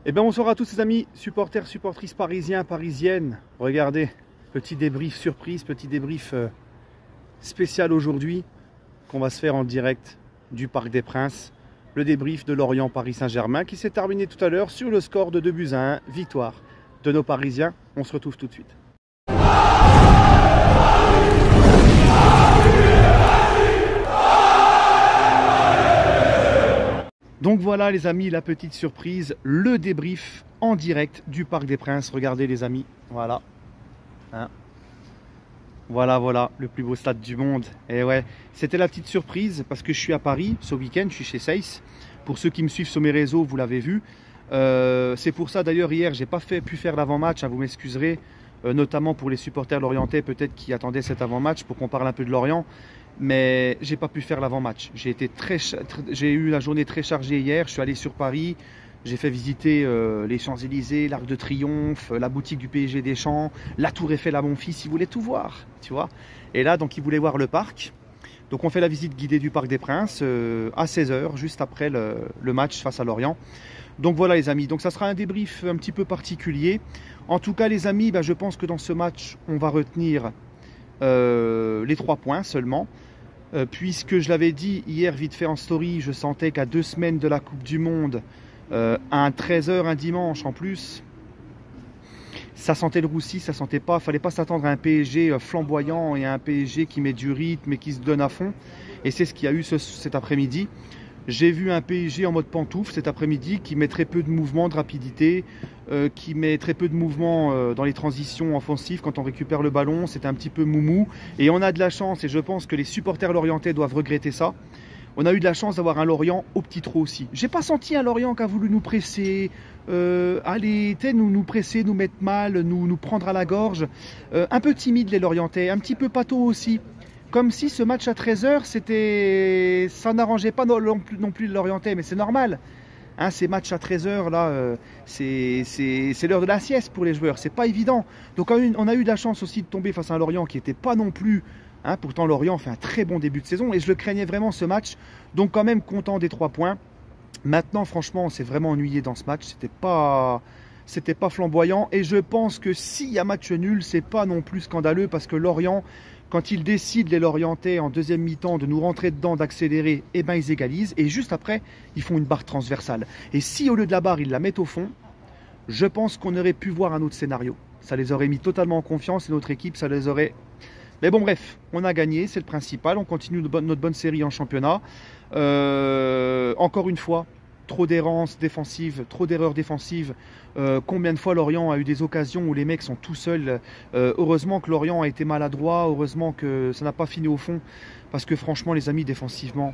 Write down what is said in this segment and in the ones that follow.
Eh bien bonsoir à tous les amis, supporters, supportrices parisiens, parisiennes. Regardez, petit débrief surprise, petit débrief spécial aujourd'hui qu'on va se faire en direct du Parc des Princes. Le débrief de Lorient Paris Saint-Germain qui s'est terminé tout à l'heure sur le score de 2-1, victoire de nos Parisiens. On se retrouve tout de suite. Donc voilà les amis, la petite surprise, le débrief en direct du Parc des Princes. Regardez les amis, voilà. Hein. Voilà, le plus beau stade du monde. Et ouais, c'était la petite surprise parce que je suis à Paris ce week-end, je suis chez Seyss. Pour ceux qui me suivent sur mes réseaux, vous l'avez vu. C'est pour ça d'ailleurs hier, j'ai pas pu faire l'avant-match, hein, vous m'excuserez. Notamment pour les supporters lorientais peut-être qui attendaient cet avant-match pour qu'on parle un peu de Lorient. Mais j'ai pas pu faire l'avant-match. J'ai eu la journée très chargée hier. Je suis allé sur Paris. J'ai fait visiter les Champs-Élysées, l'Arc de Triomphe, la boutique du PSG des Champs, la Tour Eiffel à mon fils. Il voulait tout voir, tu vois. Et là, donc, il voulait voir le parc. Donc, on fait la visite guidée du Parc des Princes à 16 h, juste après le match face à Lorient. Donc voilà les amis. Donc ça sera un débrief un petit peu particulier. En tout cas, les amis, je pense que dans ce match, on va retenir les 3 points seulement. Puisque je l'avais dit hier vite fait en story, je sentais qu'à 2 semaines de la Coupe du Monde, à 13 h un dimanche en plus, ça sentait le roussi, ça sentait pas, fallait pas s'attendre à un PSG flamboyant et à un PSG qui met du rythme et qui se donne à fond. Et c'est ce qu'il y a eu cet après-midi. J'ai vu un PSG en mode pantoufle cet après-midi qui met très peu de mouvement, de rapidité, qui met très peu de mouvement dans les transitions offensives. Quand on récupère le ballon, c'est un petit peu moumou. Et on a de la chance, et je pense que les supporters lorientais doivent regretter ça. On a eu de la chance d'avoir un Lorient au petit trot aussi. J'ai pas senti un Lorient qui a voulu nous presser, nous presser, nous mettre mal, nous prendre à la gorge. Un peu timide les Lorientais, un petit peu pâteau aussi. Comme si ce match à 13 h, ça n'arrangeait pas non plus le Lorientais, mais c'est normal. Hein, ces matchs à 13 h, là, c'est l'heure de la sieste pour les joueurs, c'est pas évident. Donc on a eu de la chance aussi de tomber face à un Lorient qui n'était pas non plus... Hein, pourtant Lorient fait un très bon début de saison et je le craignais vraiment ce match. Donc quand même content des 3 points. Maintenant franchement on s'est vraiment ennuyé dans ce match, c'était pas flamboyant. Et je pense que s'il y a match nul, c'est pas non plus scandaleux parce que Lorient... Quand ils décident, les Lorientais, en deuxième mi-temps, de nous rentrer dedans, d'accélérer, eh ben ils égalisent. Et juste après, ils font une barre transversale. Et si au lieu de la barre, ils la mettent au fond, je pense qu'on aurait pu voir un autre scénario. Ça les aurait mis totalement en confiance et notre équipe, ça les aurait... Mais bon, bref, on a gagné, c'est le principal. On continue notre bonne série en championnat. Encore une fois, trop d'errances défensives, trop d'erreurs défensives. Combien de fois Lorient a eu des occasions où les mecs sont tout seuls. Heureusement que Lorient a été maladroit, heureusement que ça n'a pas fini au fond. Parce que franchement les amis, défensivement,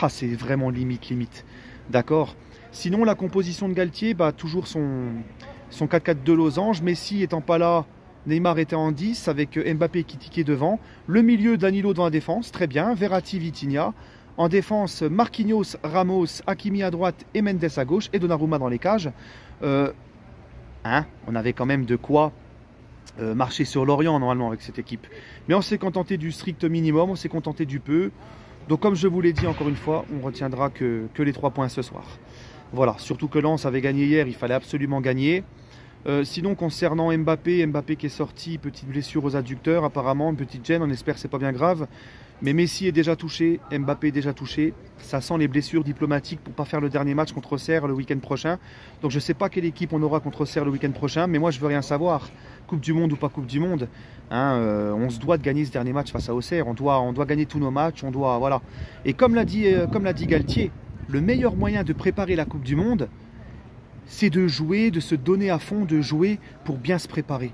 c'est vraiment limite. D'accord. Sinon la composition de Galtier, toujours son 4-4-2 losange. Messi étant pas là, Neymar était en 10 avec Mbappé qui tiquait devant. Le milieu, Danilo dans la défense, très bien. Verratti, Vitinha. En défense, Marquinhos, Ramos, Hakimi à droite et Mendes à gauche et Donnarumma dans les cages. On avait quand même de quoi marcher sur Lorient normalement avec cette équipe. Mais on s'est contenté du strict minimum, on s'est contenté du peu. Donc comme je vous l'ai dit encore une fois, on retiendra que les 3 points ce soir. Voilà, surtout que Lens avait gagné hier, il fallait absolument gagner. Sinon concernant Mbappé qui est sorti, petite blessure aux adducteurs apparemment, une petite gêne, on espère que c'est pas bien grave. Mais Messi est déjà touché, Mbappé est déjà touché. Ça sent les blessures diplomatiques pour ne pas faire le dernier match contre Auxerre le week-end prochain. Donc je ne sais pas quelle équipe on aura contre Auxerre le week-end prochain, mais moi je veux rien savoir. Coupe du Monde ou pas Coupe du Monde, on se doit de gagner ce dernier match face à Auxerre. On doit gagner tous nos matchs, voilà. Et comme l'a dit Galtier, le meilleur moyen de préparer la Coupe du Monde, c'est de jouer, de se donner à fond, de jouer pour bien se préparer.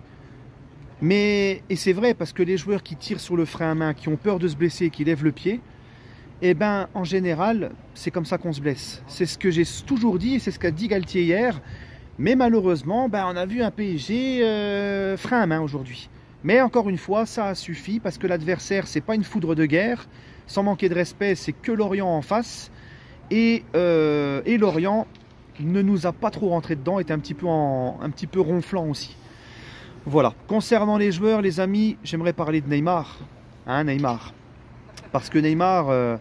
Et c'est vrai parce que les joueurs qui tirent sur le frein à main, qui ont peur de se blesser, qui lèvent le pied, en général, c'est comme ça qu'on se blesse. C'est ce que j'ai toujours dit et c'est ce qu'a dit Galtier hier. Mais malheureusement, on a vu un PSG frein à main aujourd'hui. Mais encore une fois, ça a suffi parce que l'adversaire, c'est pas une foudre de guerre. Sans manquer de respect, c'est que Lorient en face. Et Lorient ne nous a pas trop rentré dedans, était un petit peu ronflant aussi. Voilà. Concernant les joueurs, les amis, j'aimerais parler de Neymar. Neymar. Parce que Neymar,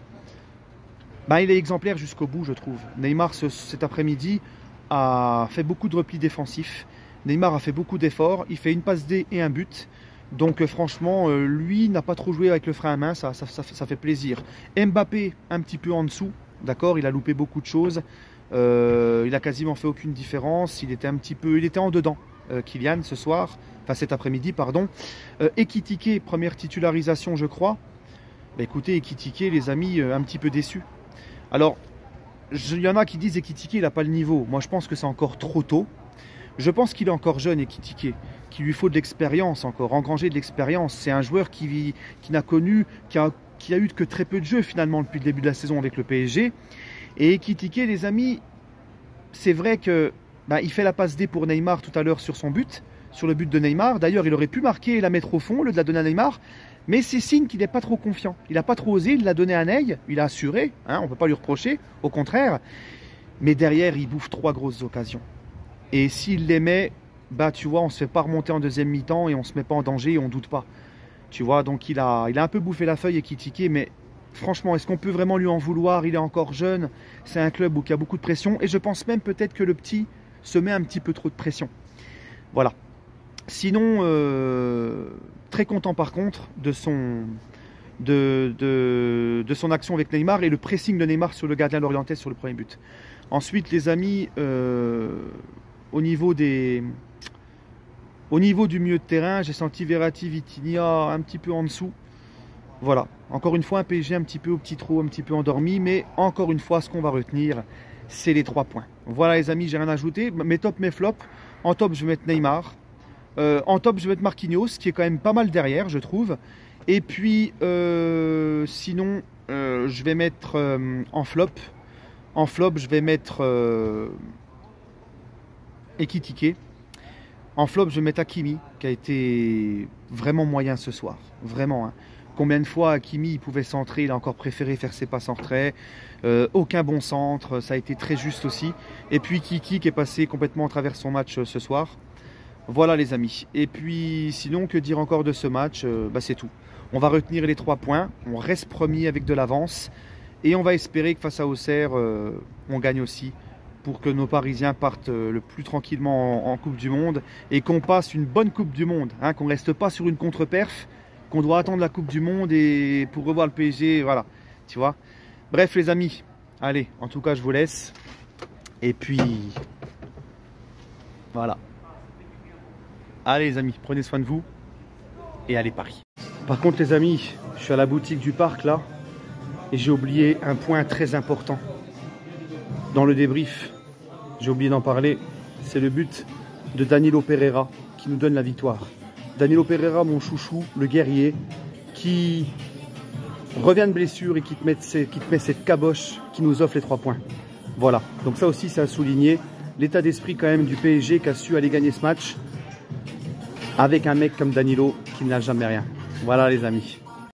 il est exemplaire jusqu'au bout, je trouve. Neymar, cet après-midi, a fait beaucoup de replis défensifs. Neymar a fait beaucoup d'efforts. Il fait une passe D et un but. Donc franchement, lui n'a pas trop joué avec le frein à main. Ça fait plaisir. Mbappé, un petit peu en dessous. D'accord, il a loupé beaucoup de choses. Il a quasiment fait aucune différence. Il était en dedans, Kylian, ce soir. Enfin, cet après-midi, pardon. Ekitike, première titularisation, je crois. Bah, écoutez, Ekitike, les amis, un petit peu déçu. Alors, il y en a qui disent Ekitike, il n'a pas le niveau. Moi, je pense que c'est encore trop tôt. Je pense qu'il est encore jeune, Ekitike, qu'il lui faut de l'expérience encore, engranger de l'expérience. C'est un joueur qui n'a connu, qui a eu que très peu de jeux finalement depuis le début de la saison avec le PSG. Et Ekitike, les amis, c'est vrai que il fait la passe D pour Neymar tout à l'heure sur son but, sur le but de Neymar. D'ailleurs, il aurait pu marquer et la mettre au fond au lieu de la donner à Neymar. Mais c'est signe qu'il n'est pas trop confiant. Il n'a pas trop osé, il l'a donné à Ney, il a assuré, hein, on ne peut pas lui reprocher, au contraire. Mais derrière, il bouffe 3 grosses occasions. Et s'il les met, tu vois, on ne se fait pas remonter en deuxième mi-temps et on ne se met pas en danger et on ne doute pas. Tu vois, donc il a un peu bouffé la feuille Ekitike, mais franchement, est-ce qu'on peut vraiment lui en vouloir? Il est encore jeune, c'est un club où il y a beaucoup de pression. Et je pense même peut-être que le petit se met un petit peu trop de pression. Voilà. Sinon, très content par contre de son action avec Neymar et le pressing de Neymar sur le gardien lorientais sur le premier but. Ensuite, les amis, au niveau du milieu de terrain, j'ai senti Verratti, Vitinha un petit peu en dessous. Voilà, encore une fois un PSG un petit peu au petit trou, un petit peu endormi, mais encore une fois, ce qu'on va retenir, c'est les 3 points. Voilà les amis, j'ai rien à ajouter. Mes tops, mes flops. En top, je vais mettre Neymar. En top, je vais mettre Marquinhos, qui est quand même pas mal derrière, je trouve. Et puis, sinon, je vais mettre en flop. En flop, je vais mettre Ekitike. En flop, je vais mettre Hakimi, qui a été vraiment moyen ce soir. Vraiment. Hein. Combien de fois Hakimi il pouvait centrer, il a encore préféré faire ses passes en retrait. Aucun bon centre, ça a été très juste aussi. Et puis Kiki qui est passé complètement à travers son match ce soir. Voilà les amis. Et puis sinon, que dire encore de ce match? C'est tout. On va retenir les 3 points. On reste premier avec de l'avance. Et on va espérer que face à Auxerre, on gagne aussi. Pour que nos Parisiens partent le plus tranquillement en Coupe du Monde. Et qu'on passe une bonne Coupe du Monde. Hein, qu'on ne reste pas sur une contre-perf. Qu'on doit attendre la Coupe du Monde et pour revoir le PSG. Voilà. Tu vois. Bref les amis. Allez, en tout cas je vous laisse. Et puis... Voilà. Allez les amis, prenez soin de vous et allez Paris. Par contre les amis, je suis à la boutique du parc là et j'ai oublié un point très important. Dans le débrief, j'ai oublié d'en parler, c'est le but de Danilo Pereira qui nous donne la victoire. Danilo Pereira, mon chouchou, le guerrier, qui revient de blessure et qui te met cette caboche qui nous offre les 3 points. Voilà, donc ça aussi c'est à souligner. L'état d'esprit quand même du PSG qui a su aller gagner ce match. Avec un mec comme Danilo qui n'a jamais rien. Voilà les amis.